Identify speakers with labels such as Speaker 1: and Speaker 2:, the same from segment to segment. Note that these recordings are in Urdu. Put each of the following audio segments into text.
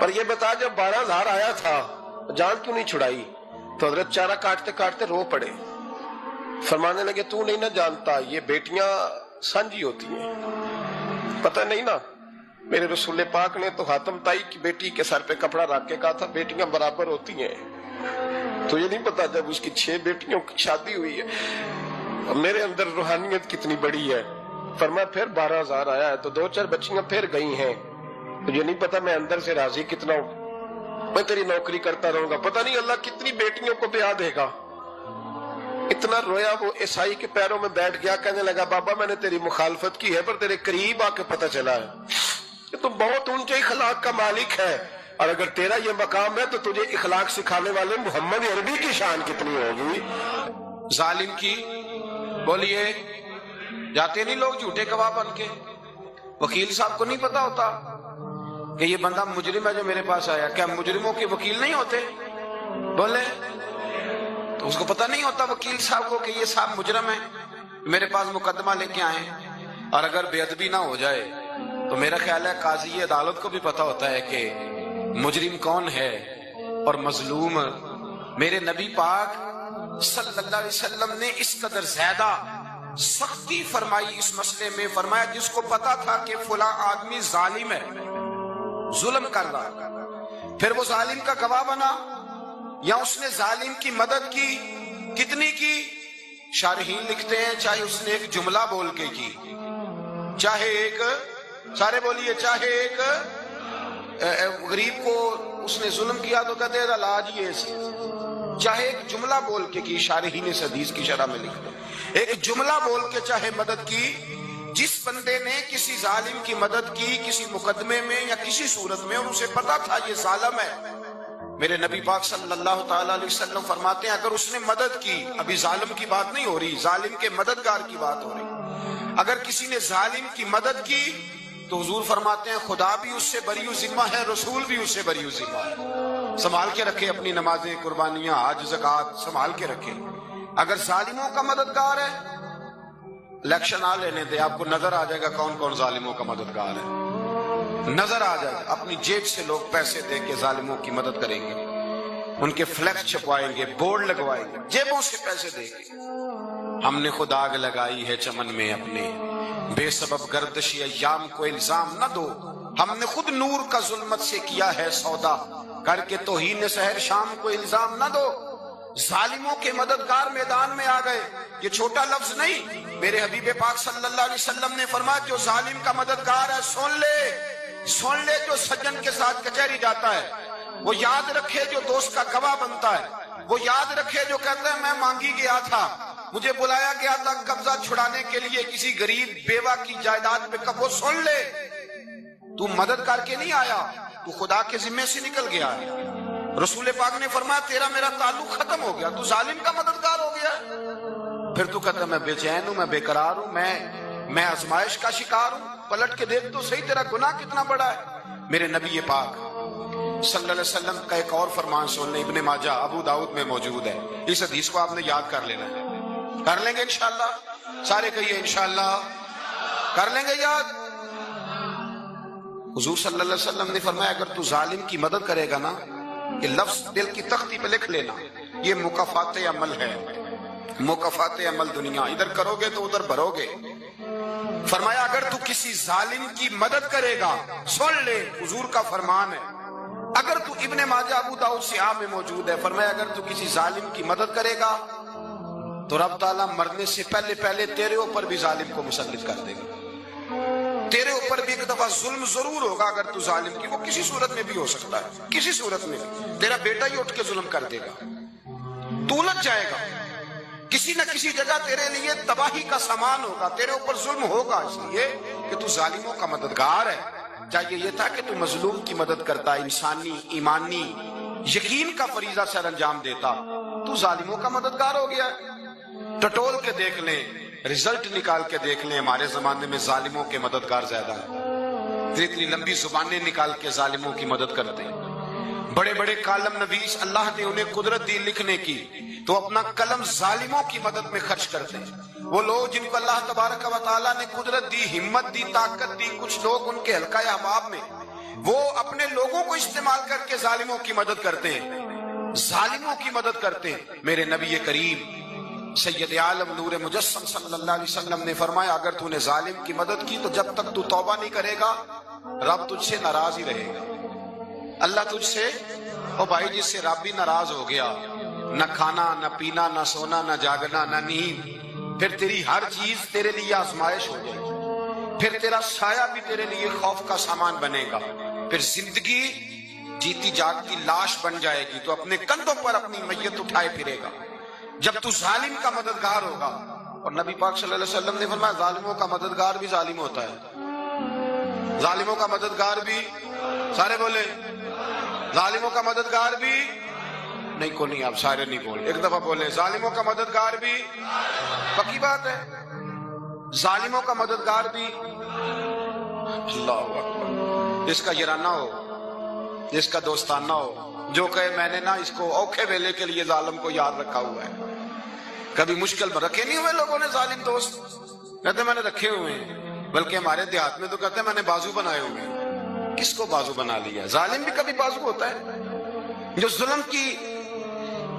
Speaker 1: پر یہ بتا جب 12,000 آیا تھا جان کیوں نہیں چھڑائی؟ تو حضرت چارہ کاٹتے کاٹتے رو پڑے، فرمانے لگے تو نہیں نہ جانتا یہ بیٹیاں سانجی ہوتی ہیں، پتہ نہیں نا؟ میرے رسول پاک نے تو حاتم تائی کی بیٹی کے سر پہ کپڑا رکھ کے کہا تھا بیٹیاں برابر ہوتی ہیں، تو یہ نہیں پتا جب اس کی 6 بیٹیوں کی شادی ہوئی ہے میرے اندر روحانیت کتنی بڑی ہے۔ فرمایا پھر 12,000 آیا ہے تو 2-4 بچیاں پھر گئی ہیں، تو یہ نہیں پتا میں اندر سے راضی کتنا ہوں، میں تیری نوکری کرتا رہوں گا، پتہ نہیں اللہ کتنی بیٹیوں کو بیاہ دے گا۔ اتنا رویا وہ عیسائی کے پیروں میں بیٹھ گیا، کہنے لگا بابا میں نے تیری مخالفت کی ہے پر تیرے قریب آ کے پتہ چلا ہے کہ تو بہت اونچے اخلاق کا مالک ہے، اور اگر تیرا یہ مقام ہے تو تجھے اخلاق سکھانے والے محمد عربی کی شان کتنی ہوگی۔
Speaker 2: ظالم کی بولیے جاتے نہیں لوگ جھوٹے گواہ بن کے، وکیل صاحب کو نہیں پتا ہوتا کہ یہ بندہ مجرم ہے جو میرے پاس آیا، کیا مجرموں کے وکیل نہیں ہوتے؟ بولے تو اس کو پتہ نہیں ہوتا وکیل صاحب کو کہ یہ صاحب مجرم ہے، میرے پاس مقدمہ لے کے آئے، اور اگر بے ادبی نہ ہو جائے تو میرا خیال ہے قاضی عدالت کو بھی پتہ ہوتا ہے کہ مجرم کون ہے اور مظلوم۔ میرے نبی پاک صلی اللہ علیہ وسلم نے اس قدر زیادہ سختی فرمائی اس مسئلے میں، فرمایا جس کو پتا تھا کہ فلاں آدمی ظالم ہے، ظلم کر رہا، پھر وہ ظالم کا گواہ بنا یا اس نے ظالم کی مدد کی، کتنی کی؟ شارحین لکھتے ہیں چاہے اس نے ایک جملہ بول کے کی، چاہے ایک، سارے بولیے، چاہے ایک غریب کو اس نے ظلم کیا تو کہتے ہیں علاج یہ سی، چاہے ایک جملہ بول کے کی، شارحین اس حدیث کی شرح میں لکھتے ہیں ایک جملہ بول کے چاہے مدد کی، جس بندے نے کسی ظالم کی مدد کی کسی مقدمے میں یا کسی صورت میں اور اسے پتا تھا یہ ظالم ہے، میرے نبی پاک صلی اللہ تعالی علیہ وسلم فرماتے ہیں اگر اس نے مدد کی، ابھی ظالم کی بات نہیں ہو رہی، ظالم کے مددگار کی بات ہو رہی، اگر کسی نے ظالم کی مدد کی تو حضور فرماتے ہیں خدا بھی اس سے بری و ذمہ ہے، رسول بھی اس سے بری و ذمہ ہے۔ سنبھال کے رکھے اپنی نمازیں، قربانیاں، حج، زکوٰۃ سنبھال کے رکھے۔ اگر ظالموں کا مددگار ہے، الیکشن آ لینے دے، آپ کو نظر آ جائے گا کون کون ظالموں کا مددگار ہے، نظر آ جائے گا۔ اپنی جیب سے لوگ پیسے دے کے ظالموں کی مدد کریں گے، ان کے فلیکس چھپوائیں گے، بورڈ لگوائیں گے، جیبوں سے پیسے دے کے۔ ہم نے خود آگ لگائی ہے چمن میں اپنے، بے سبب گردشی ایام کو الزام نہ دو، ہم نے خود نور کا ظلمت سے کیا ہے سودا، کر کے توہین سحر شام کو الزام نہ دو۔ ظالموں کے مددگار میدان میں آ گئے، یہ چھوٹا لفظ نہیں، میرے حبیب پاک صلی اللہ علیہ وسلم نے فرمایا جو ظالم کا مددگار ہے سن لے جو سجن کے ساتھ کچہری جاتا ہے، وہ یاد رکھے جو دوست کا گواہ بنتا ہے، وہ یاد رکھے جو کہتا ہے میں مانگی گیا تھا، مجھے بلایا گیا تھا قبضہ چھڑانے کے لیے کسی غریب بیوہ کی جائیداد پہ، کب وہ سن لے تو مدد کر کے نہیں آیا، تو خدا کے ذمے سے نکل گیا ہے۔ رسول پاک نے فرمایا تیرا میرا تعلق ختم ہو گیا، تو ظالم کا مددگار ہو گیا۔ پھر تو کہتا ہے میں بے چین ہوں، میں بے قرار ہوں، میں آزمائش کا شکار ہوں، پلٹ کے دیکھ تو صحیح تیرا گناہ کتنا بڑا ہے۔ میرے نبی پاک صلی اللہ علیہ وسلم کا ایک اور فرمان سن لیں، ابن ماجہ ابو داؤد میں موجود ہے، اس حدیث کو آپ نے یاد کر لینا ہے، کر لیں گے انشاءاللہ، سارے کہیے انشاءاللہ کر لیں گے یاد۔ حضور صلی اللہ علیہ وسلم نے فرمایا اگر تو ظالم کی مدد کرے گا نا، یہ لفظ دل کی تختی پہ لکھ لینا، یہ مکافات عمل ہے، مکافات عمل دنیا، ادھر کرو گے تو ادھر بھرو گے۔ فرمایا اگر تو کسی ظالم کی مدد کرے گا، سن لے حضور کا فرمان ہے، اگر تو ابن ماجہ ابو داؤد سیاہ میں موجود ہے، فرمایا اگر تو کسی ظالم کی مدد کرے گا تو رب تعالیٰ مرنے سے پہلے تیرے اوپر بھی ظالم کو مسلط کر دے گا، تیرے اوپر بھی ایک دفعہ ظلم ضرور ہوگا اگر تو ظالم کی، وہ کسی صورت میں بھی ہو سکتا ہے، کسی صورت میں تیرا بیٹا ہی اٹھ کے ظلم کر دے گا، تو الجھ جائے گا، کسی نہ کسی جگہ تیرے لیے تباہی کا سامان ہوگا، تیرے اوپر ظلم ہوگا، اس لیے کہ تو ظالموں کا مددگار ہے۔ چاہیے یہ تھا کہ تو مظلوم کی مدد کرتا، انسانی ایمانی یقین کا فریضہ سر انجام دیتا، تو ظالموں کا مددگار ہو گیا۔ ٹٹول کے دیکھ لیں، رزلٹ نکال کے دیکھ لیں، ہمارے زمانے میں ظالموں کے مددگار زیادہ ہیں، اتنی لمبی زبانیں نکال کے ظالموں کی مدد کرتے ہیں، بڑے بڑے کالم نویس اللہ نے انہیں قدرت دی لکھنے کی تو اپنا قلم ظالموں کی مدد میں خرچ کرتے ہیں۔ وہ لوگ جن کو اللہ تبارک و تعالیٰ نے قدرت دی، ہمت دی، طاقت دی، کچھ لوگ ان کے حلقہ احباب میں وہ اپنے لوگوں کو استعمال کر کے ظالموں کی مدد کرتے ہیں، ظالموں کی مدد کرتے ہیں۔ میرے نبی کریم سید عالم نور مجسم صلی اللہ علیہ وسلم نے فرمایا اگر تو نے ظالم کی مدد کی تو جب تک تو توبہ نہیں کرے گا رب تجھ سے ناراض ہی رہے گا۔ اللہ تجھ سے، او بھائی جس سے رب بھی ناراض ہو گیا، نہ کھانا نہ پینا نہ سونا نہ جاگنا نہ نیند، پھر تیری ہر چیز تیرے لیے آزمائش ہو جائے گی، پھر تیرا سایہ بھی تیرے لیے خوف کا سامان بنے گا، پھر زندگی جیتی جاگتی لاش بن جائے گی تو اپنے کندھوں پر اپنی میت اٹھائے پھرے گا جب تو ظالم کا مددگار ہوگا۔ اور نبی پاک صلی اللہ علیہ وسلم نے فرمایا ظالموں کا مددگار بھی ظالم ہوتا ہے، ظالموں کا مددگار بھی، سارے بولے ظالموں کا مددگار بھی، نہیں کو نہیں، آپ سارے نہیں بولے، ایک دفعہ بولے ظالموں کا مددگار بھی، پکی بات ہے، ظالموں کا مددگار بھی۔ اللہ اکبر، جس کا یارانہ ہو، جس کا دوستانہ ہو، جو کہے میں نے نا اس کو اوکھے ویلے کے لیے ظالم کو یاد رکھا ہوا ہے۔ کبھی مشکل میں رکھے نہیں ہوئے لوگوں نے ظالم دوست، کہتے میں نے رکھے ہوئے ہیں، بلکہ ہمارے دیہات میں تو کہتے ہیں میں نے بازو بنائے ہوئے ہیں۔ کس کو بازو بنا لیا؟ ظالم بھی کبھی بازو ہوتا ہے، جو ظلم کی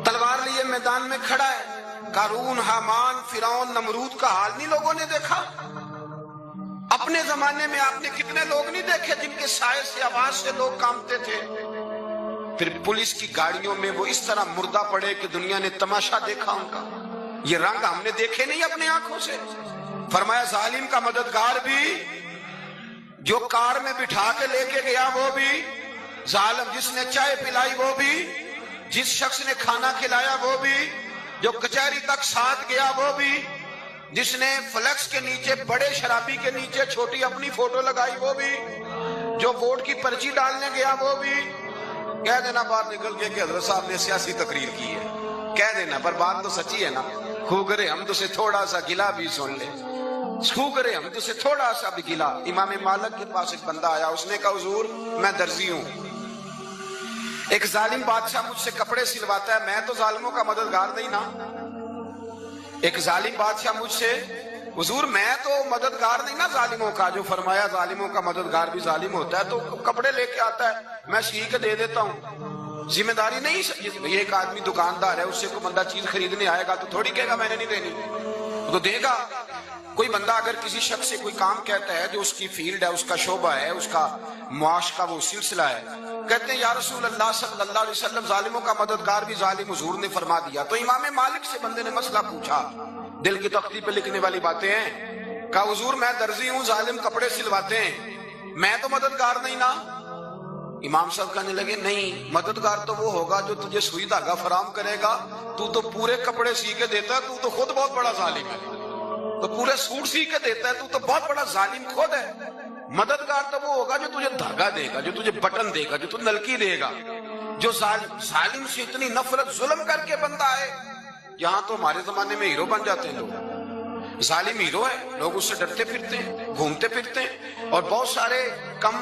Speaker 2: تلوار لیے میدان میں کھڑا ہے۔ قارون، حامان، فرعون، نمرود کا حال نہیں لوگوں نے دیکھا؟ اپنے زمانے میں آپ نے کتنے لوگ نہیں دیکھے جن کے سائے سے، آواز سے لوگ کانپتے تھے؟ پھر پولیس کی گاڑیوں میں وہ اس طرح مردہ پڑے کہ دنیا نے تماشا دیکھا ان کا۔ یہ رنگ ہم نے دیکھے نہیں اپنے آنکھوں سے۔ فرمایا ظالم کا مددگار بھی، جو کار میں بٹھا کے لے کے گیا وہ بھی ظالم، جس نے چائے پلائی وہ بھی، جس شخص نے کھانا کھلایا وہ بھی، جو کچہری تک ساتھ گیا وہ بھی، جس نے فلیکس کے نیچے، بڑے شرابی کے نیچے چھوٹی اپنی فوٹو لگائی وہ بھی، جو ووٹ کی پرچی ڈالنے گیا وہ بھی۔ کہہ دینا باہر نکل کے کہ حضرت صاحب نے سیاسی تقریر کی ہے، کہہ دینا، پر بات تو سچی ہے نا۔ خو کرے ہم تو سے تھوڑا سا گلا بھی سن لے، خو کرے ہم تو سے تھوڑا سا بھی گلا۔ امام مالک کے پاس ایک بندہ آیا، اس نے کہا حضور میں درزی ہوں، ایک ظالم بادشاہ مجھ سے کپڑے سلواتا ہے، میں تو ظالموں کا مددگار نہیں نا۔ ایک ظالم بادشاہ مجھ سے، حضور میں تو مددگار نہیں نا ظالموں کا۔ جو فرمایا ظالموں کا مددگار بھی ظالم ہوتا ہے، تو کپڑے لے کے آتا ہے، میں سی کے دے دیتا ہوں، ذمہ داری نہیں۔ یہ ایک آدمی دکاندار ہے، اس سے کوئی بندہ چیز خریدنے آئے گا تو تھوڑی کہے گا میں نے نہیں دینی، تو دے گا۔ کوئی بندہ اگر کسی شخص سے کوئی کام کہتا ہے جو اس کی فیلڈ ہے، اس کا شعبہ ہے، اس کا معاش کا وہ سلسلہ ہے، کہتے ہیں یا رسول اللہ صلی اللہ علیہ وسلم ظالموں کا مددگار بھی ظالم، حضور نے فرما دیا۔ تو امام مالک سے بندے نے مسئلہ پوچھا، دل کی تختی پہ لکھنے والی باتیں ہیں، کہا حضور میں درزی ہوں، ظالم کپڑے سلواتے ہیں، میں تو مددگار نہیں نا۔ امام صاحب کہنے لگے نہیں، مددگار تو وہ ہوگا جو تجھے سوئی دھاگا فراہم کرے گا، تو پورے کپڑے سی کے دیتا ہے، تو خود بہت بڑا ظالم ہے، تو پورے سوٹ سی کے دیتا ہے، تو بہت بڑا ظالم خود ہے۔ مددگار تو وہ ہوگا جو تجھے دھاگا دے گا، جو تجھے بٹن دے گا، جو تجھے نلکی دے گا۔ جو ظالم سے اتنی نفرت ظلم کر کے بندہ ہے، یہاں تو ہمارے زمانے میں ہیرو بن جاتے ہیں لوگ، ظالم ہیرو ہے، لوگ اس سے ڈرتے پھرتے ہیں، گھومتے پھرتے ہیں، اور بہت سارے کم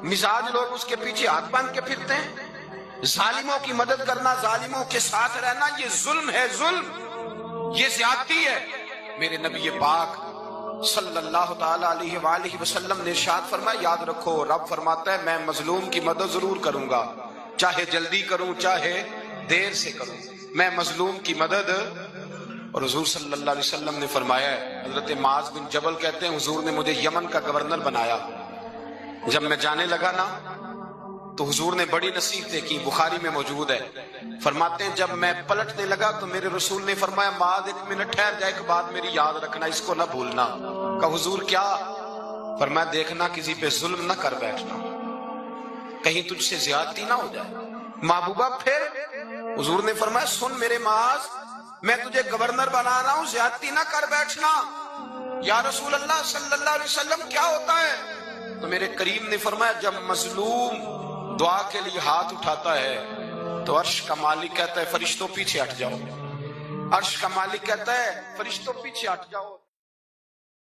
Speaker 2: مزاج لوگ اس کے پیچھے ہاتھ باندھ کے پھرتے ہیں۔ ظالموں کی مدد کرنا، ظالموں کے ساتھ رہنا، یہ ظلم ہے، ظلم، یہ زیادتی ہے۔ میرے نبی پاک صلی اللہ تعالی علیہ وآلہ وسلم نے ارشاد فرمایا، یاد رکھو رب فرماتا ہے میں مظلوم کی مدد ضرور کروں گا، چاہے جلدی کروں چاہے دیر سے کروں، میں مظلوم کی مدد۔ اور حضور صلی اللہ علیہ وسلم نے فرمایا ہے، حضرت معاذ بن جبل کہتے ہیں حضور نے مجھے یمن کا گورنر بنایا، جب میں جانے لگا نا تو حضور نے بڑی نصیحتیں کی، بخاری میں موجود ہے، فرماتے ہیں جب میں پلٹنے لگا تو میرے رسول نے فرمایا معاذ ایک منٹ ٹھہر جا، ایک بات میری یاد رکھنا، اس کو نہ بھولنا۔ کہا حضور کیا؟ فرمایا دیکھنا کسی پہ ظلم نہ کر بیٹھنا، کہیں تجھ سے زیادتی نہ ہو جائے۔ محبوبہ پھر حضور نے فرمایا سن میرے معاذ، میں تجھے گورنر بنا رہا ہوں، زیادتی نہ کر بیٹھنا۔ یا رسول اللہ صلی اللہ علیہ وسلم کیا ہوتا ہے؟ تو میرے کریم نے فرمایا جب مظلوم دعا کے لیے ہاتھ اٹھاتا ہے تو عرش کا مالک کہتا ہے فرشتوں پیچھے ہٹ جاؤ، عرش کا مالک کہتا ہے فرشتوں پیچھے ہٹ جاؤ۔